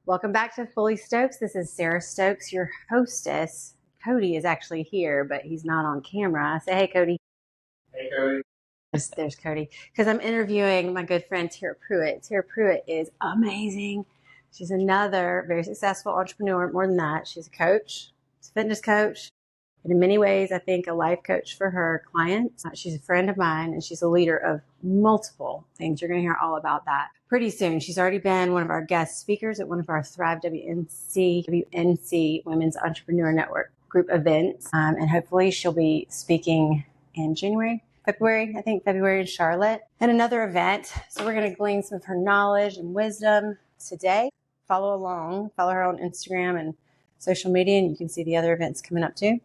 Welcome back to Fully Stokes. This is Sarah Stokes, your hostess. Cody is actually here, but he's not on camera. Say hey, Cody. Hey, Cody. There's Cody. Because I'm interviewing my good friend, Tera Pruett. Tera Pruett is amazing. She's another very successful entrepreneur. More than that, she's a coach, she's a fitness coach, and in many ways, I think a life coach for her clients. She's a friend of mine, and she's a leader of multiple things. You're going to hear all about that pretty soon. She's already been one of our guest speakers at one of our Thrive WNC Women's Entrepreneur Network group events, and hopefully she'll be speaking in February in Charlotte, and another event. So we're going to glean some of her knowledge and wisdom today. Follow along, follow her on Instagram and social media, and you can see the other events coming up too.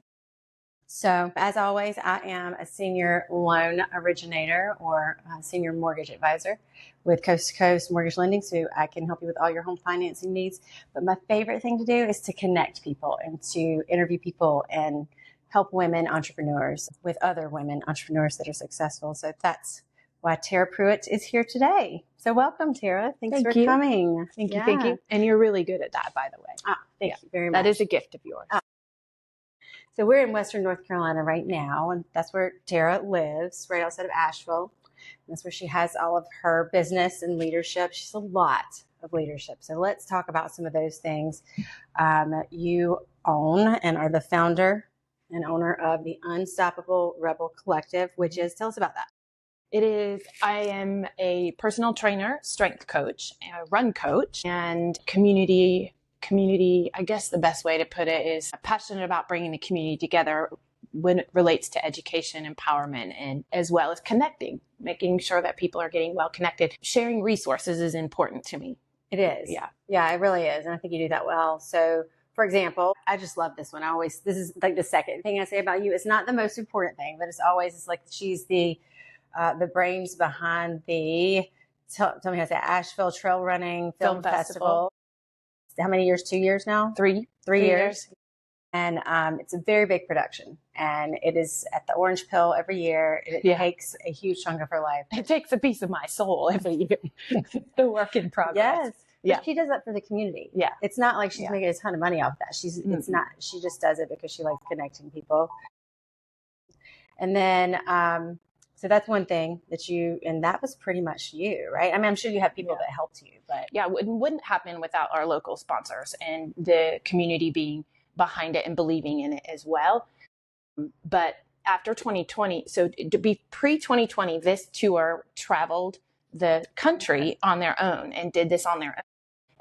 So as always, I am a senior loan originator or a senior mortgage advisor with Coast to Coast Mortgage Lending. So I can help you with all your home financing needs. But my favorite thing to do is to connect people and to interview people and help women entrepreneurs with other women entrepreneurs that are successful. So that's why Tera Pruett is here today. So welcome, Tera. Thanks for coming. Thank you. And you're really good at that, by the way. Thank you very much. That is a gift of yours. So we're in Western North Carolina right now, and that's where Tera lives, right outside of Asheville. And that's where she has all of her business and leadership. She's a lot of leadership. So let's talk about some of those things. You own and are the founder and owner of the Unstoppable Rebel Collective, which is, tell us about that. I am a personal trainer, strength coach, a run coach, and community, I guess the best way to put it is passionate about bringing the community together when it relates to education, empowerment, and as well as connecting, making sure that people are getting well connected. Sharing resources is important to me. It is. Yeah, it really is. And I think you do that well. So for example, I just love this one. This is like the second thing I say about you. It's not the most important thing, but it's like she's the brains behind the, tell me how to say, Asheville Trail Running Film Festival. How many years? 2 years now? Three years. And it's a very big production. And it is at the Orange Pill every year. It takes a huge chunk of her life. It takes a piece of my soul every year. The work in progress. Yes. Yeah. But she does that for the community. Yeah. It's not like she's making a ton of money off that. It's not, she just does it because she likes connecting people. And then, so that's one thing and that was pretty much you, right? I mean, I'm sure you have people that helped you, but. Yeah, it wouldn't happen without our local sponsors and the community being behind it and believing in it as well. But after 2020, so to be pre-2020, this tour traveled the country on their own and did this on their own.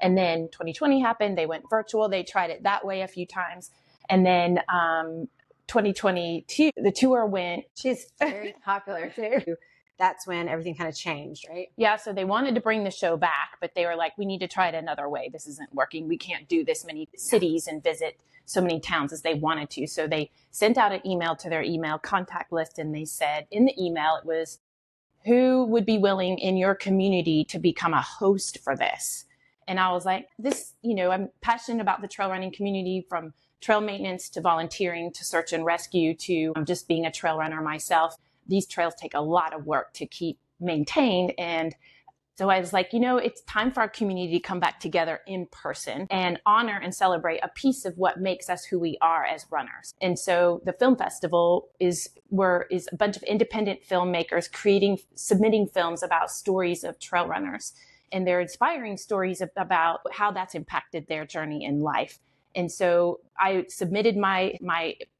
And then 2020 happened. They went virtual. They tried it that way a few times. And then 2022, the tour went. She's very popular too. That's when everything kind of changed, right? Yeah. So they wanted to bring the show back, but they were like, we need to try it another way. This isn't working. We can't do this many cities and visit so many towns as they wanted to. So they sent out an email to their email contact list. And they said in the email, it was, who would be willing in your community to become a host for this? And I was like, I'm passionate about the trail running community, from trail maintenance to volunteering to search and rescue to just being a trail runner myself. These trails take a lot of work to keep maintained. And so I was like, it's time for our community to come back together in person and honor and celebrate a piece of what makes us who we are as runners. And so the film festival is a bunch of independent filmmakers submitting films about stories of trail runners. And they're inspiring stories about how that's impacted their journey in life. And so I submitted my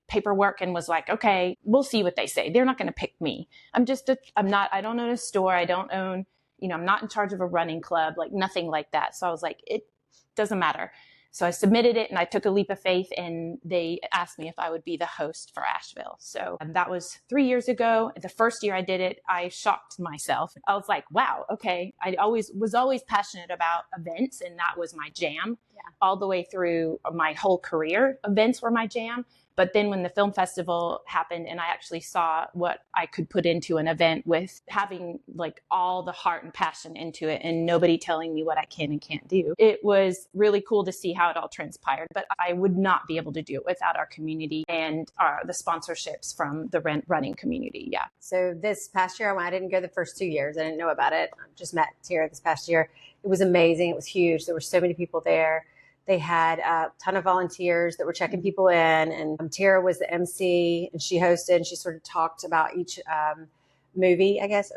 paperwork and was like, okay, we'll see what they say. They're not going to pick me. I don't own a store. I don't own, I'm not in charge of a running club, like nothing like that. So I was like, it doesn't matter. So I submitted it and I took a leap of faith, and they asked me if I would be the host for Asheville. So that was 3 years ago. The first year I did it, I shocked myself. I was like, wow, okay. I was always passionate about events, and that was my jam all the way through my whole career. Events were my jam. But then when the film festival happened and I actually saw what I could put into an event with having like all the heart and passion into it and nobody telling me what I can and can't do, it was really cool to see how it all transpired. But I would not be able to do it without our community and the sponsorships from the running community. Yeah. So this past year, I didn't go the first 2 years. I didn't know about it. I just met Tera this past year. It was amazing. It was huge. There were so many people there. They had a ton of volunteers that were checking people in, and Tera was the MC, and she hosted, and she sort of talked about each movie, I guess,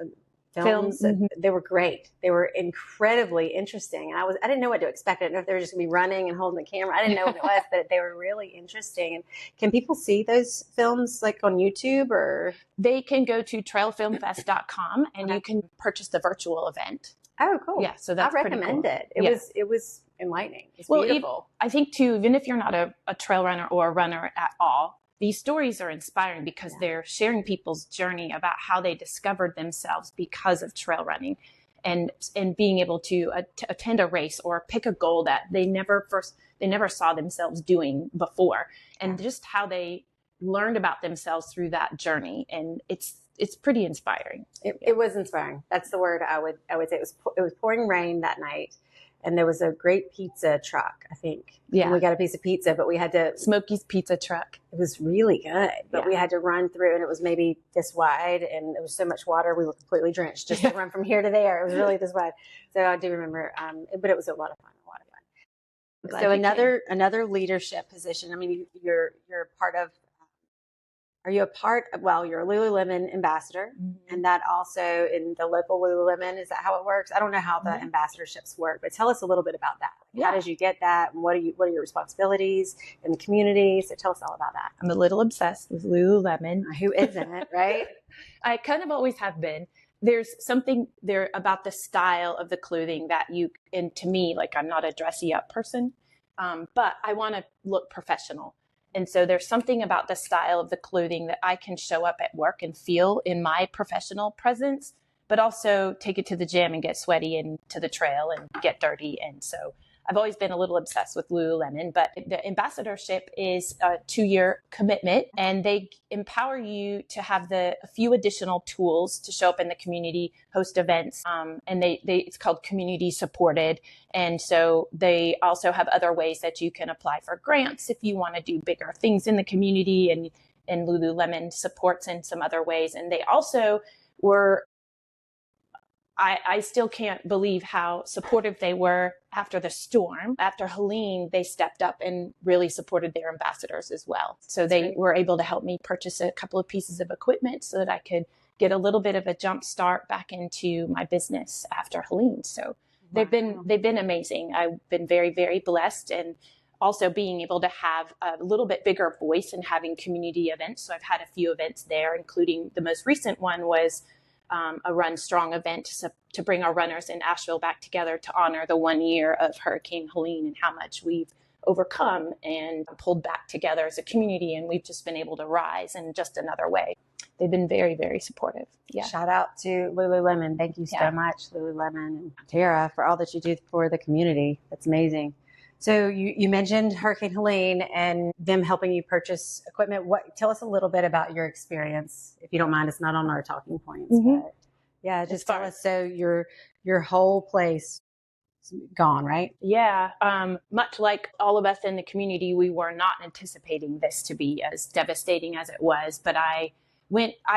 films. Mm-hmm. They were great. They were incredibly interesting. And I didn't know what to expect. I didn't know if they were just going to be running and holding the camera. I didn't know what it was, but they were really interesting. And can people see those films like on YouTube, or? They can go to trailfilmfest.com and you can purchase the virtual event. Oh, cool. Yeah. So that's I recommend cool. it. It was enlightening. It's beautiful. I think too, even if you're not a trail runner or a runner at all, these stories are inspiring because they're sharing people's journey about how they discovered themselves because of trail running and being able to attend a race or pick a goal that they never saw themselves doing before, and just how they learned about themselves through that journey. And it's pretty inspiring. It was inspiring. That's the word I would say. It was pouring rain that night. And there was a great pizza truck, I think. Yeah. And we got a piece of pizza, but we had to... Smokey's Pizza Truck. It was really good. But we had to run through, and it was maybe this wide, and there was so much water, we were completely drenched just to run from here to there. It was really this wide. So I do remember, but it was a lot of fun. So another leadership position. I mean, you're part of... Are you a part of, you're a Lululemon ambassador, and that also in the local Lululemon, is that how it works? I don't know how the ambassadorships work, but tell us a little bit about that. How did you get that? And what are your responsibilities in the community? So tell us all about that. I'm a little obsessed with Lululemon. Who isn't, right? I kind of always have been. There's something there about the style of the clothing that and to me, like, I'm not a dressy up person, but I want to look professional. And so there's something about the style of the clothing that I can show up at work and feel in my professional presence, but also take it to the gym and get sweaty and to the trail and get dirty. And so I've always been a little obsessed with Lululemon, but the ambassadorship is a 2-year commitment, and they empower you to have a few additional tools to show up in the community, host events, and it's called community supported. And so they also have other ways that you can apply for grants if you want to do bigger things in the community, and Lululemon supports in some other ways. And they also were, I still can't believe how supportive they were after the storm. After Helene, they stepped up and really supported their ambassadors as well. So they were able to help me purchase a couple of pieces of equipment so that I could get a little bit of a jump start back into my business after Helene. So they've been amazing. I've been very, very blessed, and also being able to have a little bit bigger voice in having community events. So I've had a few events there, including the most recent one was a Run Strong event to bring our runners in Asheville back together to honor the 1 year of Hurricane Helene and how much we've overcome and pulled back together as a community. And we've just been able to rise in just another way. They've been very, very supportive. Yeah. Shout out to Lululemon. Thank you so much, Lululemon and Tera, for all that you do for the community. That's amazing. So you mentioned Hurricane Helene and them helping you purchase equipment. Tell us a little bit about your experience, if you don't mind. It's not on our talking points, but just tell us. So your whole place is gone, right? Yeah. Much like all of us in the community, we were not anticipating this to be as devastating as it was. But I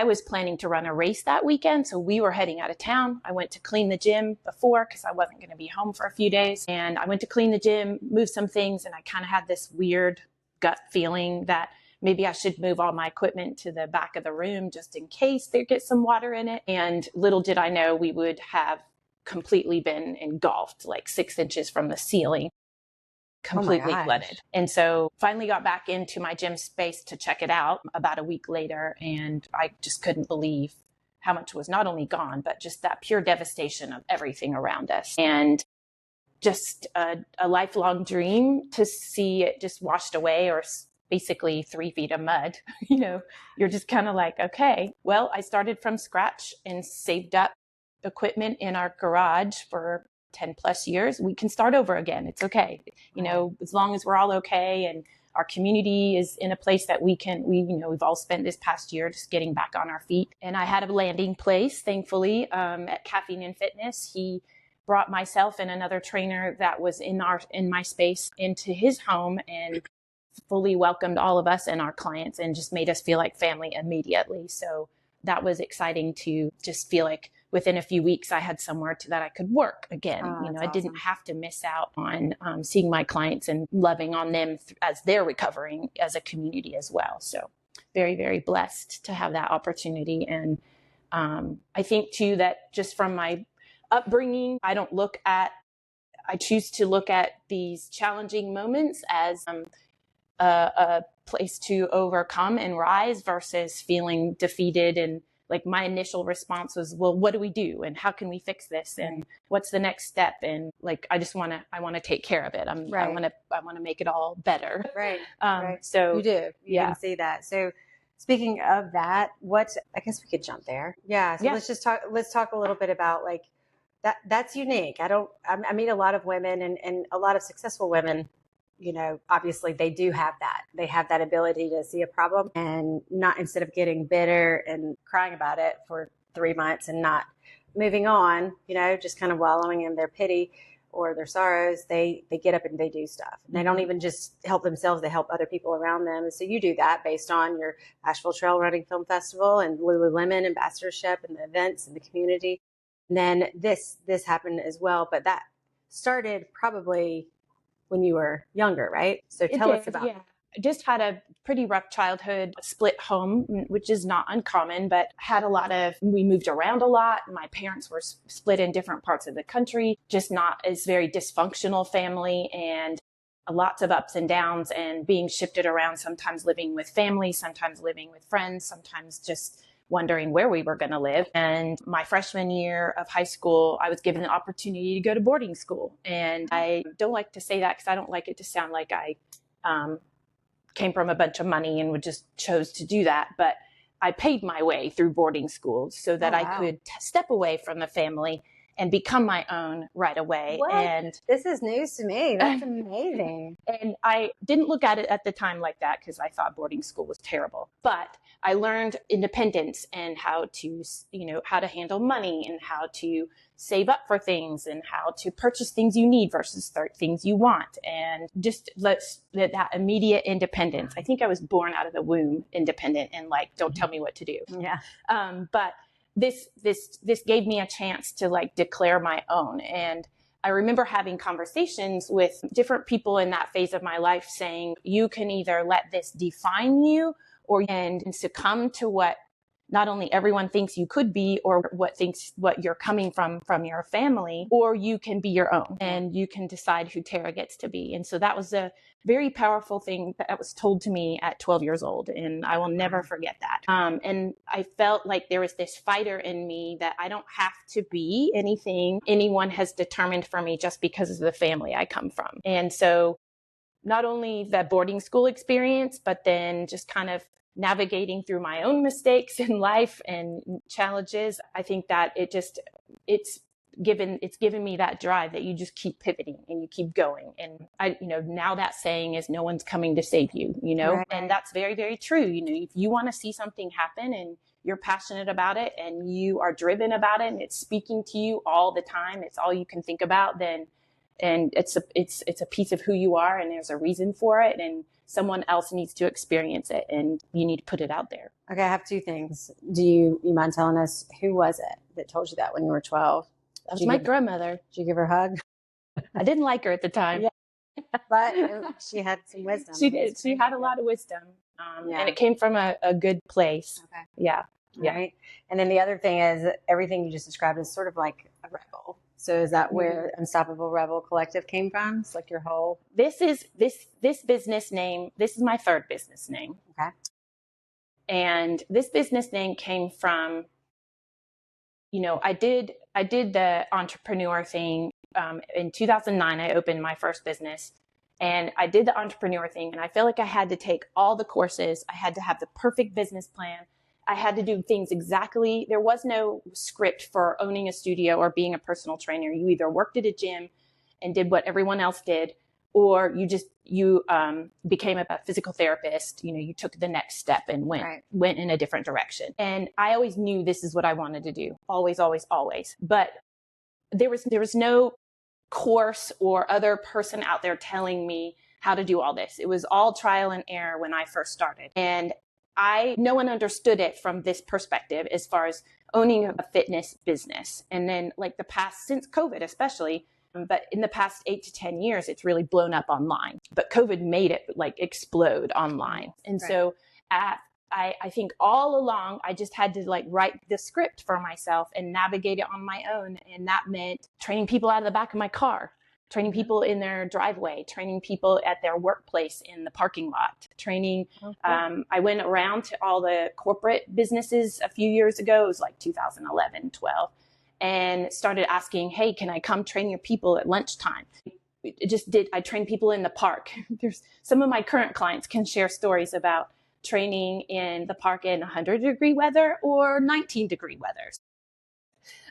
was planning to run a race that weekend, so we were heading out of town. I went to clean the gym before because I wasn't going to be home for a few days. And I went to clean the gym, move some things, and I kind of had this weird gut feeling that maybe I should move all my equipment to the back of the room just in case there gets some water in it. And little did I know we would have completely been engulfed, like 6 inches from the ceiling. Completely flooded. And so finally got back into my gym space to check it out about a week later. And I just couldn't believe how much was not only gone, but just that pure devastation of everything around us. And just a lifelong dream to see it just washed away, or basically 3 feet of mud. You're just kind of like, okay, well, I started from scratch and saved up equipment in our garage for 10 plus years. We can start over again. It's okay. As long as we're all okay and our community is in a place that we've all spent this past year just getting back on our feet. And I had a landing place, thankfully, at Caffeine and Fitness. He brought myself and another trainer that was in my space into his home and fully welcomed all of us and our clients and just made us feel like family immediately. So that was exciting to just feel like within a few weeks I had somewhere that I could work again. I didn't have to miss out on seeing my clients and loving on them as they're recovering as a community as well. So very, very blessed to have that opportunity. And I think too that just from my upbringing, I choose to look at these challenging moments as a place to overcome and rise versus feeling defeated. And like my initial response was, well, what do we do? And how can we fix this? And what's the next step? And like, I want to take care of it. I want to make it all better. Right. So you do. You can see that. So speaking of that, I guess we could jump there. Yeah. So let's talk a little bit about like that's unique. I meet a lot of women and a lot of successful women, obviously they do have that. They have that ability to see a problem and not, instead of getting bitter and crying about it for 3 months and not moving on, just kind of wallowing in their pity or their sorrows, they get up and they do stuff. And they don't even just help themselves, they help other people around them. And so you do that based on your Asheville Trail Running Film Festival and Lululemon ambassadorship and the events and the community. And then this happened as well, but that started probably when you were younger, right? So tell us about it. I just had a pretty rough childhood, split home, which is not uncommon, but we moved around a lot. My parents were split in different parts of the country, just not as very dysfunctional family, and lots of ups and downs and being shifted around, sometimes living with family, sometimes living with friends, sometimes just wondering where we were going to live. And my freshman year of high school, I was given an opportunity to go to boarding school. And I don't like to say that because I don't like it to sound like I came from a bunch of money and would just chose to do that. But I paid my way through boarding school so that I could step away from the family and become my own right away. What? And this is news to me. That's amazing. And I didn't look at it at the time like that because I thought boarding school was terrible. But I learned independence and how to handle money and how to save up for things and how to purchase things you need versus things you want. And just that immediate independence. I think I was born out of the womb independent and like, don't tell me what to do. Yeah. But this gave me a chance to like declare my own. And I remember having conversations with different people in that phase of my life saying, you can either let this define you and succumb to what not only everyone thinks you could be or what you're coming from your family, or you can be your own and you can decide who Tera gets to be. And so that was a very powerful thing that was told to me at 12 years old. And I will never forget that. And I felt like there was this fighter in me that I don't have to be anything anyone has determined for me just because of the family I come from. And so not only the boarding school experience, but then just kind of navigating through my own mistakes in life and challenges. I think that it's given me that drive that you just keep pivoting and you keep going. And now that saying is no one's coming to save you, right. And that's very, very true. If you want to see something happen and you're passionate about it and you are driven about it and it's speaking to you all the time, it's all you can think about, and it's a piece of who you are and there's a reason for it and someone else needs to experience it and you need to put it out there. Okay, I have two things. Do you mind telling us who was it that told you that when you were 12? That was my grandmother. Did you give her a hug? I didn't like her at the time. Yeah. But she had some wisdom. She did. She had a lot of wisdom. And it came from a good place. Okay. Yeah. Right. And then the other thing is everything you just described is sort of like a rebel. So is that where Unstoppable Rebel Collective came from? It's like your whole... This business name, this is my third business name. Okay. And this business name came from, I did the entrepreneur thing. In 2009, I opened my first business and I did the entrepreneur thing. And I felt like I had to take all the courses. I had to have the perfect business plan. I had to do things exactly. There was no script for owning a studio or being a personal trainer. You either worked at a gym and did what everyone else did, or you became a physical therapist. You took the next step and went in a different direction. And I always knew this is what I wanted to do. Always, always, always. But there was no course or other person out there telling me how to do all this. It was all trial and error when I first started. And no one understood it from this perspective as far as owning a fitness business. And then since COVID especially, but in the past 8 to 10 years, it's really blown up online. But COVID made it explode online. And so I think all along, I just had to write the script for myself and navigate it on my own. And that meant training people out of the back of my car, training people in their driveway, training people at their workplace in the parking lot, training. I went around to all the corporate businesses a few years ago. It was 2011, 12, and started asking, hey, can I come train your people at lunchtime? I train people in the park. There's some of my current clients can share stories about training in the park in 100-degree weather or 19-degree weather.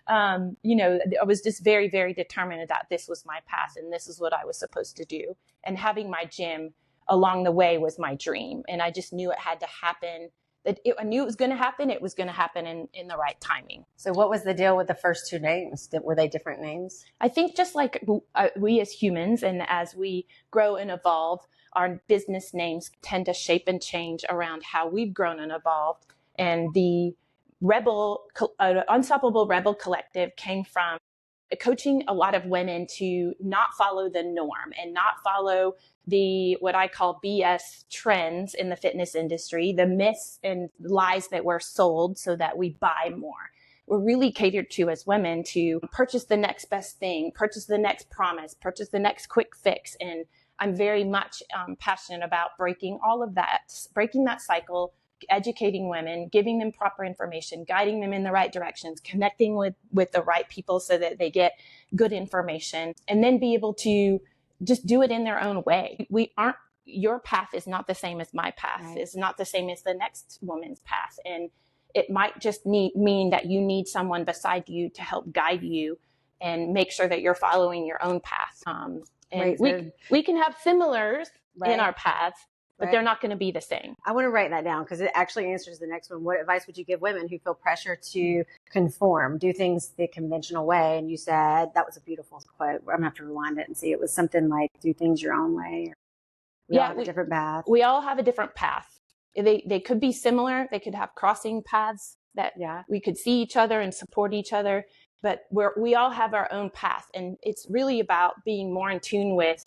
I was just very, very determined that this was my path and this is what I was supposed to do. And having my gym along the way was my dream. And I just knew it had to happen. I knew it was going to happen. It was going to happen in the right timing. So what was the deal with the first two names? Were they different names? I think just like we as humans, and as we grow and evolve, our business names tend to shape and change around how we've grown and evolved. And the Unstoppable Rebel Collective came from coaching a lot of women to not follow the norm and not follow the what I call BS trends in the fitness industry, the myths and lies that we're sold so that we buy more. We're really catered to as women to purchase the next best thing, purchase the next promise, purchase the next quick fix. And I'm very much passionate about breaking all of that, breaking that cycle, educating women, giving them proper information, guiding them in the right directions, connecting with the right people so that they get good information, and then be able to just do it in their own way. Your path is not the same as my path. Right. It's not the same as the next woman's path. And it might just mean that you need someone beside you to help guide you and make sure that you're following your own path. And we can have similars in our paths, but they're not going to be the same. I want to write that down because it actually answers the next one. What advice would you give women who feel pressure to conform, do things the conventional way? And you said, that was a beautiful quote. I'm going to have to rewind it and see. It was something like, do things your own way. We all have a different path. We all have a different path. They could be similar. They could have crossing paths that we could see each other and support each other. But we all have our own path. And it's really about being more in tune with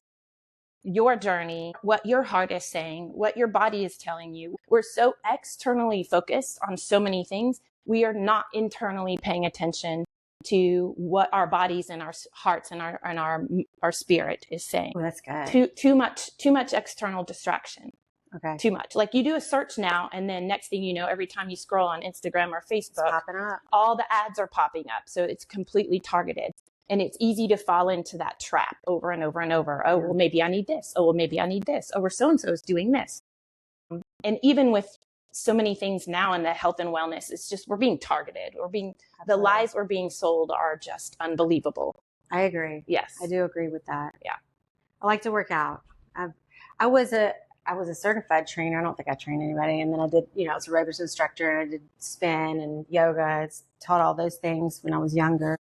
your journey, what your heart is saying, what your body is telling you. We're so externally focused on so many things. We are not internally paying attention to what our bodies and our hearts and our spirit is saying. Oh, that's good. Too much external distraction. Okay. Too much. Like you do a search now, and then next thing you know, every time you scroll on Instagram or Facebook, it's popping up. All the ads are popping up. So it's completely targeted. And it's easy to fall into that trap over and over and over. Oh, well, maybe I need this. Oh, well, maybe I need this. Oh, or so-and-so is doing this. And even with so many things now in the health and wellness, it's just, we're being targeted. The lies we're being sold are just unbelievable. I agree. Yes. I do agree with that. Yeah. I like to work out. I was a certified trainer. I don't think I trained anybody. And then I did, I was a aerobics instructor, and I did spin and yoga. I taught all those things when I was younger.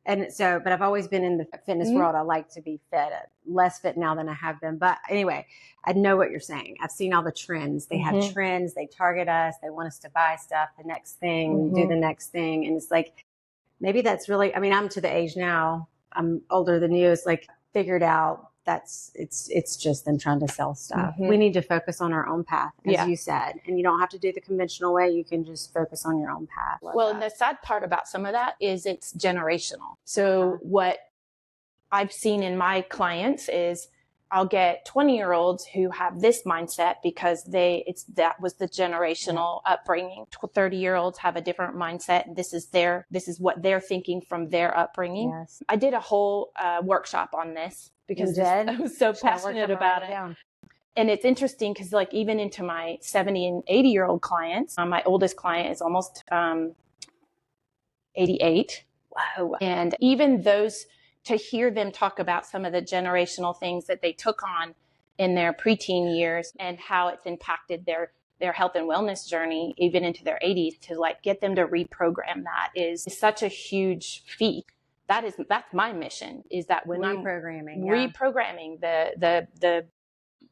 And so, but I've always been in the fitness world. I like to be fit, less fit now than I have been. But anyway, I know what you're saying. I've seen all the trends. They have trends. They target us. They want us to buy stuff, the next thing, do the next thing. And it's like, maybe that's really, I'm to the age now. I'm older than you. It's like figured out it's just them trying to sell stuff. We need to focus on our own path, as you said. And you don't have to do the conventional way. You can just focus on your own path. And the sad part about some of that is it's generational. So what I've seen in my clients is I'll get 20-year-olds who have this mindset because that was the generational upbringing. 30-year-olds have a different mindset. And this is what they're thinking from their upbringing. Yes. I did a whole workshop on this because I was so passionate about it. And it's interesting because even into my 70 and 80-year-old clients, my oldest client is almost 88. Wow. And even those to hear them talk about some of the generational things that they took on in their preteen years and how it's impacted their health and wellness journey, even into their 80s, to like get them to reprogram that is such a huge feat. That's my mission, is that when reprogramming the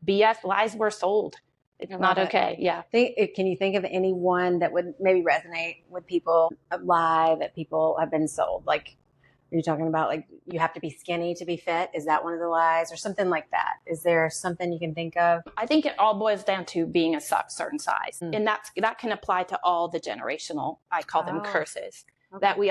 BS lies we're sold. It's not okay. Yeah. Can you think of anyone that would maybe resonate with people, a lie that people have been sold? Like, are you talking about like you have to be skinny to be fit? Is that one of the lies or something like that? Is there something you can think of? I think it all boils down to being a certain size. And that can apply to all the generational, I call them curses. Okay. That we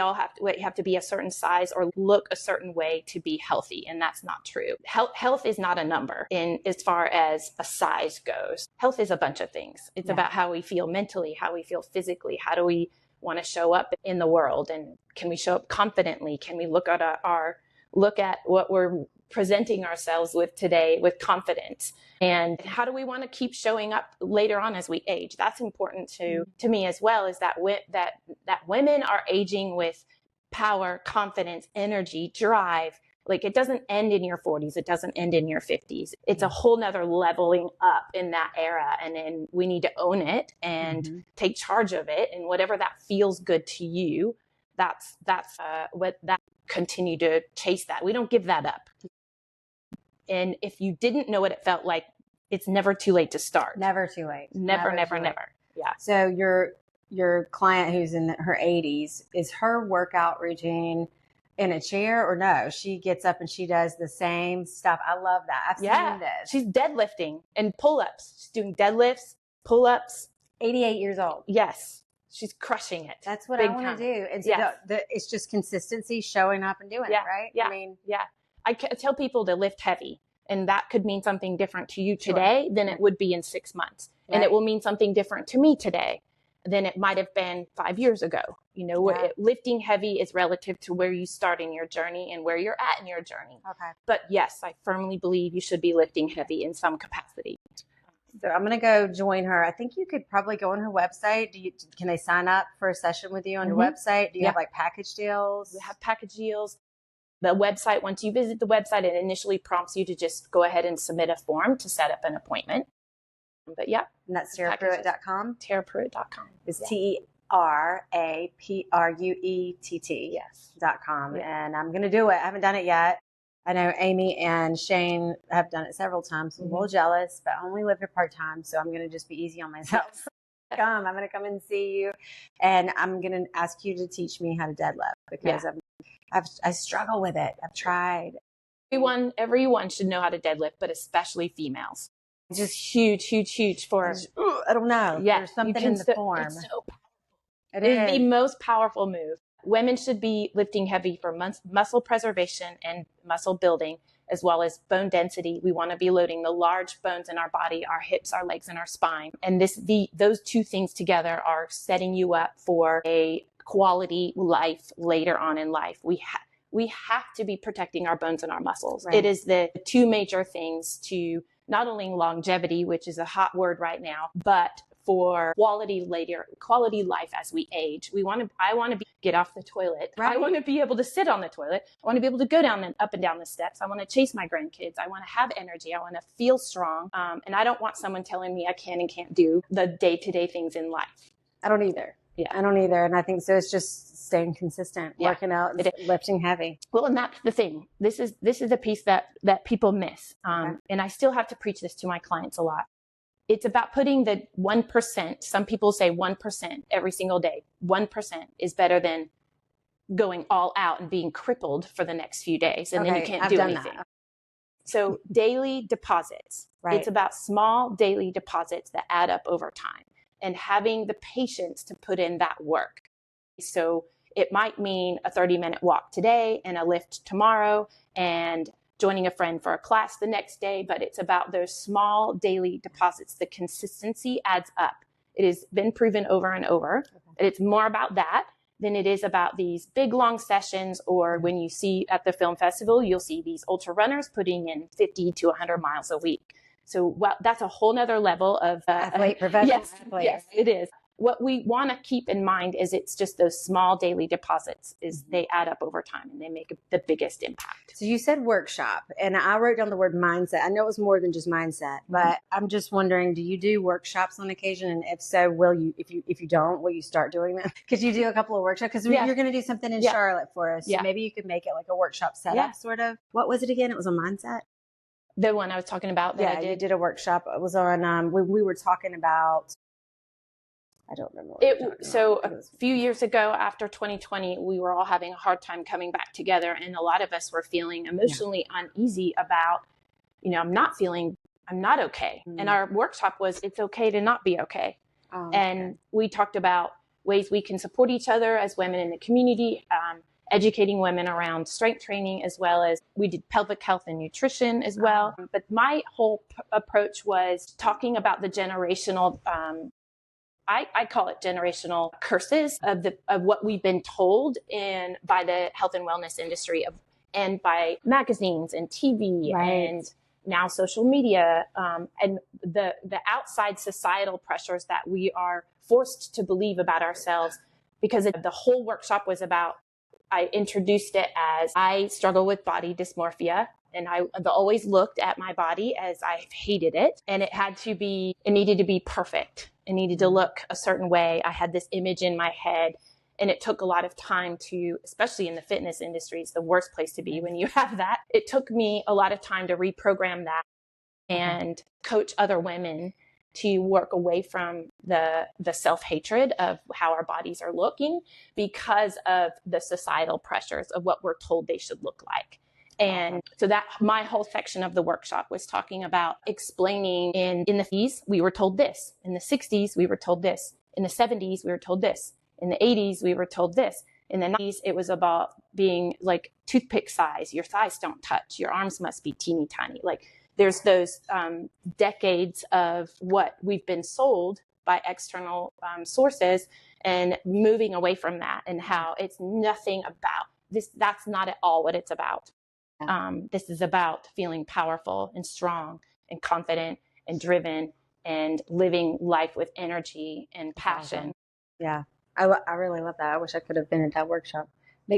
have to be a certain size or look a certain way to be healthy. And that's not true. Health is not a number in as far as a size goes. Health is a bunch of things. It's about how we feel mentally, how we feel physically. How do we want to show up in the world? And can we show up confidently? Can we look at what we're presenting ourselves with today with confidence? And how do we want to keep showing up later on as we age? That's important to me as well, is that women are aging with power, confidence, energy, drive. Like, it doesn't end in your 40s. It doesn't end in your 50s. It's a whole nother leveling up in that era. And then we need to own it and take charge of it. And whatever that feels good to you, that's what that continue to chase that. We don't give that up. And if you didn't know what it felt like, it's never too late to start. Never too late. Never. Yeah. So your client who's in her 80s, is her workout routine in a chair or no? She gets up and she does the same stuff. I love that. I've seen this. She's deadlifting and pull-ups. She's doing deadlifts, pull-ups. 88 years old. Yes. She's crushing it. That's what I want to do. And so it's just consistency, showing up and doing it, right? Yeah. I tell people to lift heavy, and that could mean something different to you today than it would be in 6 months. Right. And it will mean something different to me today than it might have been 5 years ago. You know, lifting heavy is relative to where you start in your journey and where you're at in your journey. Okay. But yes, I firmly believe you should be lifting heavy in some capacity. So I'm going to go join her. I think you could probably go on her website. Can they sign up for a session with you on your website? Do you have like package deals? We have package deals. The website, once you visit the website, it initially prompts you to just go ahead and submit a form to set up an appointment. But yeah. And that's terapruett.com? terapruett.com. It's TERAPRUETT. Yes. .com. Yeah. And I'm going to do it. I haven't done it yet. I know Amy and Shane have done it several times. I'm a little jealous, but I only live here part-time, so I'm going to just be easy on myself. I'm going to come and see you, and I'm going to ask you to teach me how to deadlift, because I struggle with it. I've tried. Everyone should know how to deadlift, but especially females. It's just huge for. I don't know. Yeah, there's something in the form. It's so powerful. It is the most powerful move. Women should be lifting heavy for muscle preservation and muscle building, as well as bone density. We want to be loading the large bones in our body, our hips, our legs, and our spine. And those two things together are setting you up for a quality life later on in life. We have to be protecting our bones and our muscles. Right. It is the two major things to not only longevity, which is a hot word right now, but for quality life as we age. I want to get off the toilet. Right. I want to be able to sit on the toilet. I want to be able to go down and up and down the steps. I want to chase my grandkids. I want to have energy. I want to feel strong. And I don't want someone telling me I can and can't do the day-to-day things in life. I don't either. Yeah, I don't either. And I think so. It's just staying consistent, working out, lifting heavy. Well, and that's the thing. This is the piece that people miss. And I still have to preach this to my clients a lot. It's about putting the 1%. Some people say 1% every single day. 1% is better than going all out and being crippled for the next few days. And then you can't do anything. That. So daily deposits. Right. It's about small daily deposits that add up over time, and having the patience to put in that work. So it might mean a 30-minute walk today and a lift tomorrow and joining a friend for a class the next day, but it's about those small daily deposits. The consistency adds up. It has been proven over and over that it's more about that than it is about these big, long sessions, or when you see at the film festival, you'll see these ultra runners putting in 50 to 100 miles a week. So that's a whole nother level of athlete, professional athlete. Yes, it is. what we want to keep in mind is it's just those small daily deposits is they add up over time and they make the biggest impact. So you said workshop, and I wrote down the word mindset. I know it was more than just mindset, but I'm just wondering, do you do workshops on occasion? And if so, will you, if you don't, will you start doing them? Could you do a couple of workshops? Because you're going to do something in Charlotte for us. So maybe you could make it like a workshop setup sort of. What was it again? It was on mindset. The one I was talking about that I did. You did a workshop. It was on, we were talking about, I don't remember. So a few years ago, after 2020, we were all having a hard time coming back together. And a lot of us were feeling emotionally uneasy about, I'm not okay. And our workshop was, it's okay to not be okay. And we talked about ways we can support each other as women in the community, educating women around strength training, as well as we did pelvic health and nutrition as well. But my whole approach was talking about the generational, I call it generational curses of what we've been told by the health and wellness industry and by magazines and TV and now social media, and the outside societal pressures that we are forced to believe about ourselves, because the whole workshop was about, I introduced it as I struggle with body dysmorphia. And I always looked at my body as I hated it. And it needed to be perfect. It needed to look a certain way. I had this image in my head. And it took a lot of time to, especially in the fitness industry, it's the worst place to be when you have that. It took me a lot of time to reprogram that and coach other women to work away from the self-hatred of how our bodies are looking because of the societal pressures of what we're told they should look like. And so that my whole section of the workshop was talking about explaining in the 50s, we were told this. In the 60s, we were told this. In the 70s, we were told this. In the 80s, we were told this. In the 90s, it was about being like toothpick size. Your thighs don't touch. Your arms must be teeny tiny. Like there's those decades of what we've been sold by external sources and moving away from that, and how it's nothing about this. That's not at all what it's about. This is about feeling powerful and strong and confident and driven and living life with energy and passion. Yeah, I really love that. I wish I could have been at that workshop.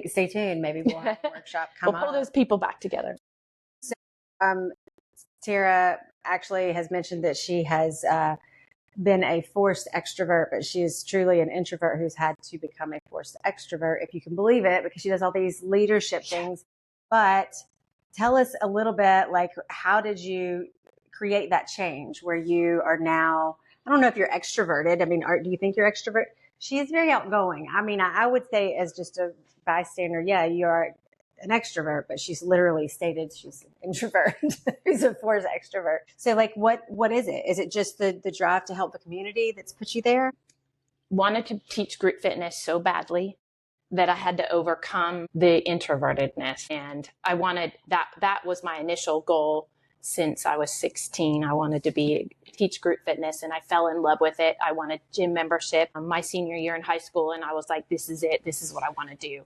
Stay tuned. Maybe we'll have a workshop come We'll pull those people back together. So, Tera actually has mentioned that she has been a forced extrovert, but she is truly an introvert who's had to become a forced extrovert, if you can believe it, because she does all these leadership things. But tell us a little bit, like, how did you create that change where you are now, I don't know if you're extroverted. I mean, do you think you're extrovert? She is very outgoing. I mean, I would say as just a bystander, yeah, you are an extrovert, but she's literally stated she's an introvert who's a forced extrovert. So like, what is it? Is it just the drive to help the community that's put you there? Wanted to teach group fitness so badly that I had to overcome the introvertedness. And I wanted that was my initial goal since I was 16. I wanted to teach group fitness, and I fell in love with it. I wanted gym membership my senior year in high school. And I was like, this is it. This is what I want to do.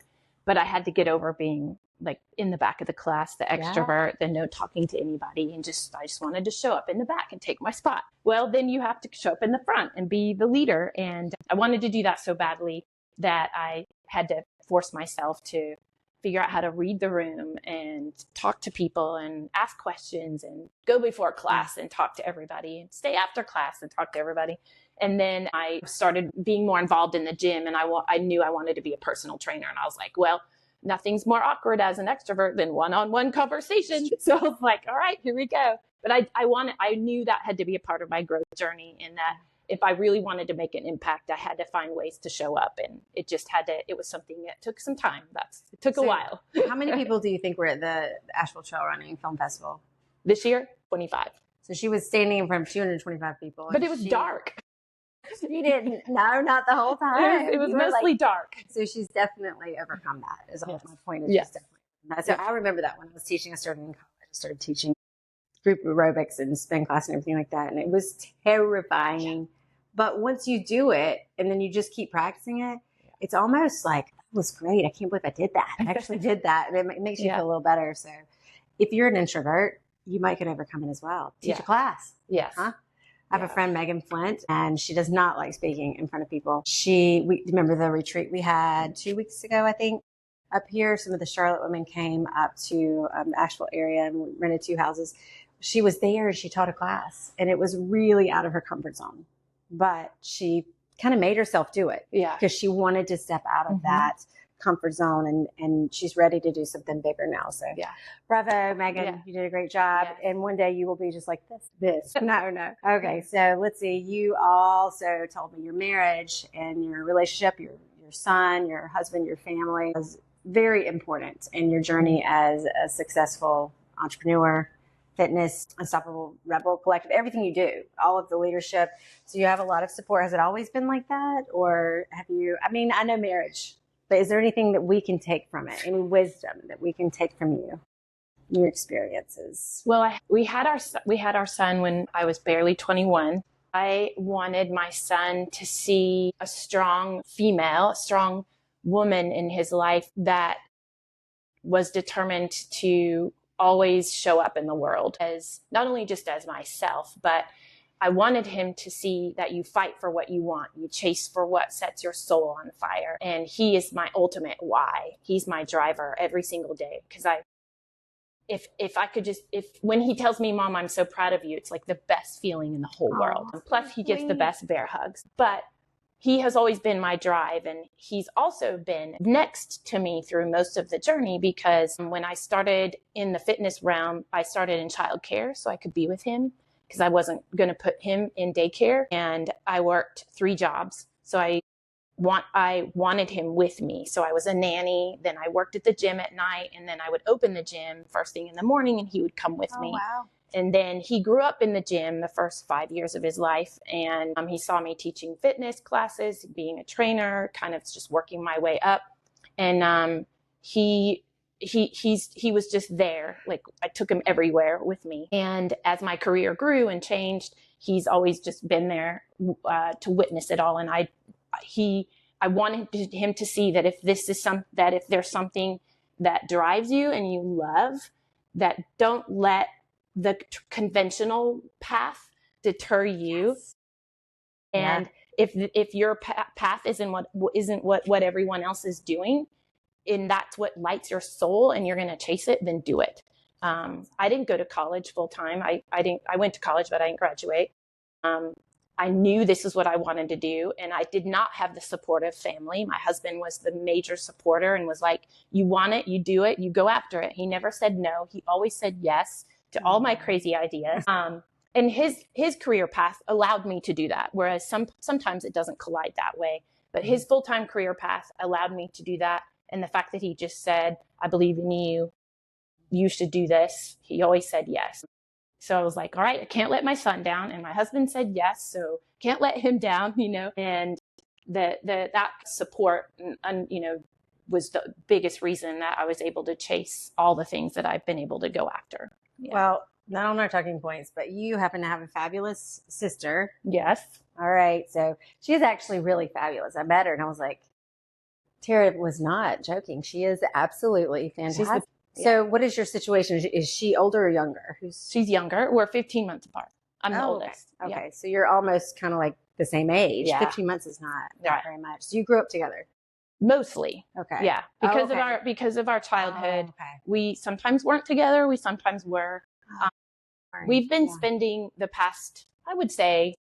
But I had to get over being like in the back of the class, the extrovert, the no talking to anybody. And I just wanted to show up in the back and take my spot. Well, then you have to show up in the front and be the leader. And I wanted to do that so badly that I had to force myself to figure out how to read the room and talk to people and ask questions and go before class and talk to everybody and stay after class and talk to everybody. And then I started being more involved in the gym, and I knew I wanted to be a personal trainer. And I was like, well, nothing's more awkward as an extrovert than one-on-one conversation. So I was like, all right, here we go. But I knew that had to be a part of my growth journey, and that if I really wanted to make an impact, I had to find ways to show up. And it was something that took some time. It took a while. How many people do you think were at the Asheville Trail Running Film Festival? This year, 25. So she was standing in front of 225 people. But it was dark. She didn't. No, not the whole time. It was mostly dark. So she's definitely overcome that. Is all my point. Is she's definitely that. So I remember that when I was teaching. I started in college. I started teaching group aerobics and spin class and everything like that, and it was terrifying. But once you do it and then you just keep practicing it, it's almost like, that was great. I can't believe I did that. I actually did that. And it makes you feel a little better. So if you're an introvert, you might could overcome it as well. Teach a class. Yes. Huh? I have a friend, Megan Flint, and she does not like speaking in front of people. We remember the retreat we had 2 weeks ago, I think, up here. Some of the Charlotte women came up to the Asheville area and we rented 2 houses. She was there and she taught a class, and it was really out of her comfort zone, but she kind of made herself do it because she wanted to step out of that comfort zone, and she's ready to do something bigger now. So bravo, Megan. You did a great job. And one day you will be just like this. No. Okay. So let's see. You also told me your marriage and your relationship, your son, your husband, your family was very important in your journey as a successful entrepreneur, fitness, Unstoppable Rebel Collective, everything you do, all of the leadership. So you have a lot of support. Has it always been like that? Or have you, I know marriage, but is there anything that we can take from it? Any wisdom that we can take from you, your experiences? Well, we had our son when I was barely 21. I wanted my son to see a strong female, a strong woman in his life that was determined to always show up in the world as not only just as myself, but I wanted him to see that you fight for what you want. You chase for what sets your soul on fire. And he is my ultimate why. He's my driver every single day. Because when he tells me, Mom, I'm so proud of you, it's like the best feeling in the whole world. And plus he gives the best bear hugs. But he has always been my drive, and he's also been next to me through most of the journey, because when I started in the fitness realm, I started in childcare so I could be with him, because I wasn't going to put him in daycare, and I worked 3 jobs. So I wanted him with me. So I was a nanny, then I worked at the gym at night, and then I would open the gym first thing in the morning and he would come with me. Wow. And then he grew up in the gym the first 5 years of his life. And he saw me teaching fitness classes, being a trainer, kind of just working my way up. And he was just there. Like, I took him everywhere with me. And as my career grew and changed, he's always just been there to witness it all. And I wanted him to see that if there's something that drives you and you love, that don't let the conventional path deter you. Yes. And if your path isn't what everyone else is doing, and that's what lights your soul and you're going to chase it, then do it. I didn't go to college full time. I went to college, but I didn't graduate. I knew this is what I wanted to do, and I did not have the supportive family. My husband was the major supporter and was like, you want it, you do it, you go after it. He never said no. He always said yes to all my crazy ideas. And his career path allowed me to do that, whereas sometimes it doesn't collide that way. But his full-time career path allowed me to do that. And the fact that he just said, I believe in you, you should do this. He always said yes. So I was like, all right, I can't let my son down. And my husband said yes, so can't let him down, And that support, was the biggest reason that I was able to chase all the things that I've been able to go after. Yeah. Well, not on our talking points, but you happen to have a fabulous sister. Yes. All right. So she is actually really fabulous. I met her and I was like, Tera was not joking. She is absolutely fantastic. So what is your situation? Is she older or younger? She's younger. We're 15 months apart. I'm the oldest. Okay. Yeah. So you're almost kind of like the same age. Yeah. 15 months is not very much. So you grew up together? Mostly. Okay. Yeah. Because of our childhood. We sometimes weren't together. We sometimes were. We've been spending the past, I would say,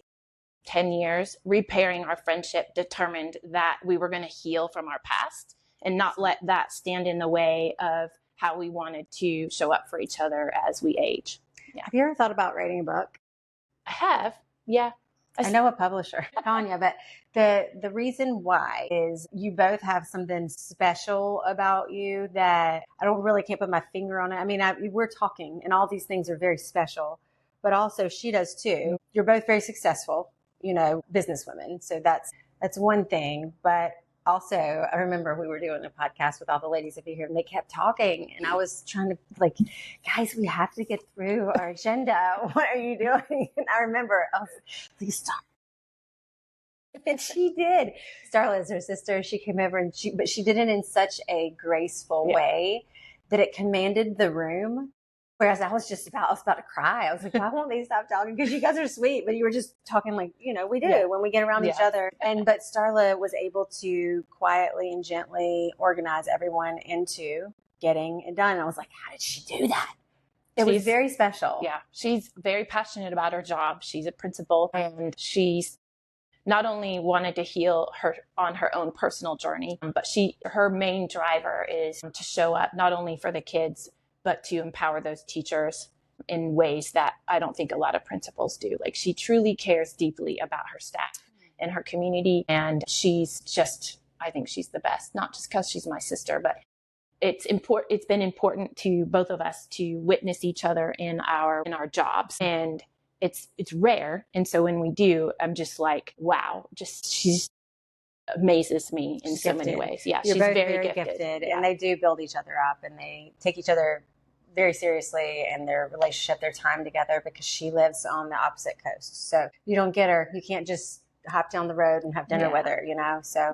10 years repairing our friendship, determined that we were going to heal from our past and not let that stand in the way of how we wanted to show up for each other as we age. Yeah. Have you ever thought about writing a book? I have. Yeah. I know a publisher, Tanya, but the reason why is you both have something special about you that I can't put my finger on it. I mean, we're talking and all these things are very special, but also she does too. You're both very successful, businesswomen. So that's one thing. But also, I remember we were doing a podcast with all the ladies up here and they kept talking and I was trying to guys, we have to get through our agenda. What are you doing? And I remember I was like, stop. And she did. Starla is her sister. She came over but she did it in such a graceful way that it commanded the room. Whereas I was about to cry. I was like, why won't they stop talking? Because you guys are sweet, but you were just talking like, we do when we get around each other. But Starla was able to quietly and gently organize everyone into getting it done. And I was like, how did she do that? It was very special. Yeah. She's very passionate about her job. She's a principal, and she's not only wanted to heal her on her own personal journey, but her main driver is to show up not only for the kids, but to empower those teachers in ways that I don't think a lot of principals do. Like, she truly cares deeply about her staff and her community. And I think she's the best, not just because she's my sister, but it's been important to both of us to witness each other in our jobs. And it's rare. And so when we do, I'm just like, wow, she amazes me in so many ways. Yeah. You're she's both very gifted. Yeah. And they do build each other up, and they take each other very seriously in their relationship, their time together, because she lives on the opposite coast. So you don't get her. You can't just hop down the road and have dinner with her, So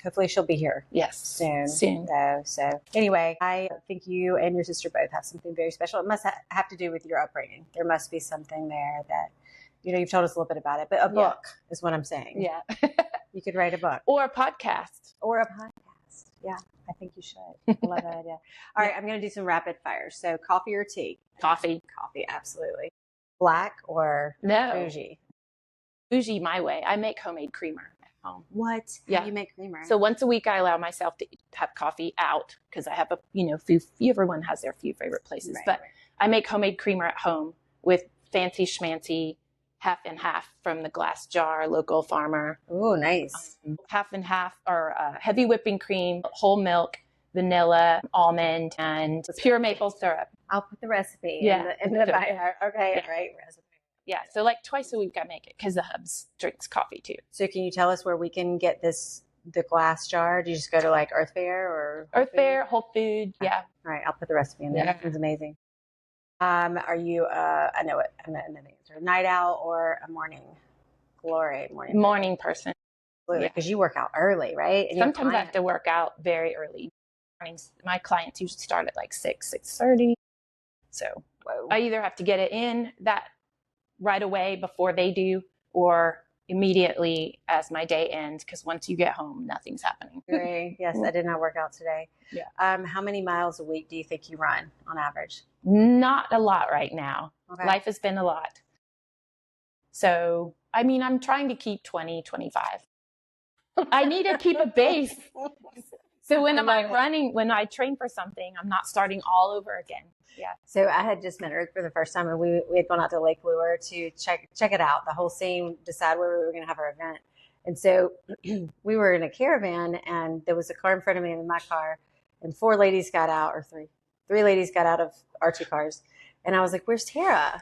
hopefully she'll be here. Yes. Soon. Though. So anyway, I think you and your sister both have something very special. It must have to do with your upbringing. There must be something there that, you've told us a little bit about it, but a book is what I'm saying. Yeah. You could write a book. Or a podcast. Yeah, I think you should. I love that idea. All right, I'm going to do some rapid fire. So coffee or tea? Coffee. Coffee, absolutely. Black or bougie? Bougie my way. I make homemade creamer at home. What? How do you make creamer? So once a week I allow myself to have coffee out, because I have everyone has their few favorite places. Right, but I make homemade creamer at home with fancy schmancy half and half from the glass jar, local farmer. Oh, nice. Half and half are heavy whipping cream, whole milk, vanilla, almond, and pure maple syrup. I'll put the recipe in the bio. Okay, great recipe. Yeah, so like twice a week I make it, because the hubs drinks coffee too. So can you tell us where we can get the glass jar? Do you just go to like Earth Fare or Whole Food? Yeah. All right, I'll put the recipe in there. Yeah. It's amazing. Are you, I know the answer, a night owl or a morning glory? Morning person. Because you work out early, right? And sometimes I have to work out very early. Mornings, my clients usually start at like 6:30. So I either have to get it in that right away before they do, or immediately as my day ends, because once you get home, nothing's happening. Great. Yes, I did not work out today. Yeah. How many miles a week do you think you run on average? Not a lot right now. Okay. Life has been a lot. So, I'm trying to keep 20, 25. I need to keep a base. So when when I train for something, I'm not starting all over again. Yeah. So I had just met Earth for the first time, and we had gone out to Lake Lure to check it out, the whole scene, decide where we were going to have our event. And so we were in a caravan, and there was a car in front of me and in my car, and three ladies got out of our two cars. And I was like, where's Tara?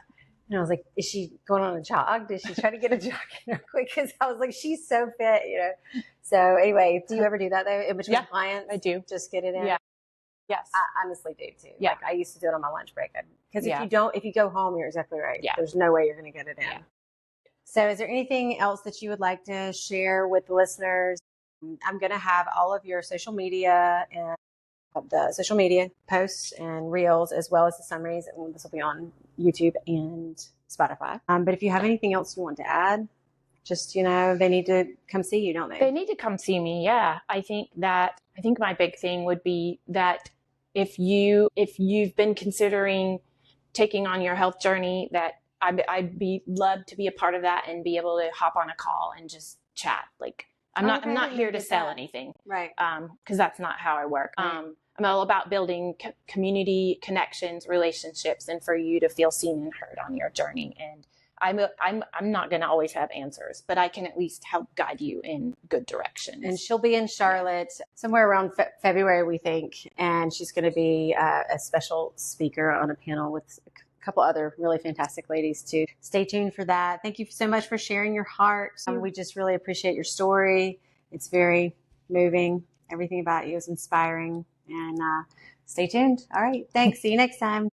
And I was like, is she going on a jog? Did she try to get a jog in real quick? Because I was like, she's so fit, So anyway, do you ever do that though? In between clients? I do. Just get it in? Yeah. Yes. I honestly do too. Yeah. Like I used to do it on my lunch break. Because if you go home, you're exactly right. Yeah. There's no way you're going to get it in. Yeah. So is there anything else that you would like to share with the listeners? I'm going to have all of your social media and the social media posts and reels, as well as the summaries. And this will be on YouTube and Spotify. But if you have anything else you want to add, just, they need to come see you, don't they? They need to come see me. Yeah. I think my big thing would be that if you've been considering taking on your health journey, that I'd love to be a part of that and be able to hop on a call and just chat. Like I'm not here to sell anything. Right. Cause that's not how I work. Right. I'm all about building community connections, relationships, and for you to feel seen and heard on your journey. And I'm not going to always have answers, but I can at least help guide you in good directions. And she'll be in Charlotte somewhere around February, we think. And she's going to be a special speaker on a panel with a couple other really fantastic ladies too. Stay tuned for that. Thank you so much for sharing your heart. We just really appreciate your story. It's very moving. Everything about you is inspiring. And stay tuned. All right. Thanks. See you next time.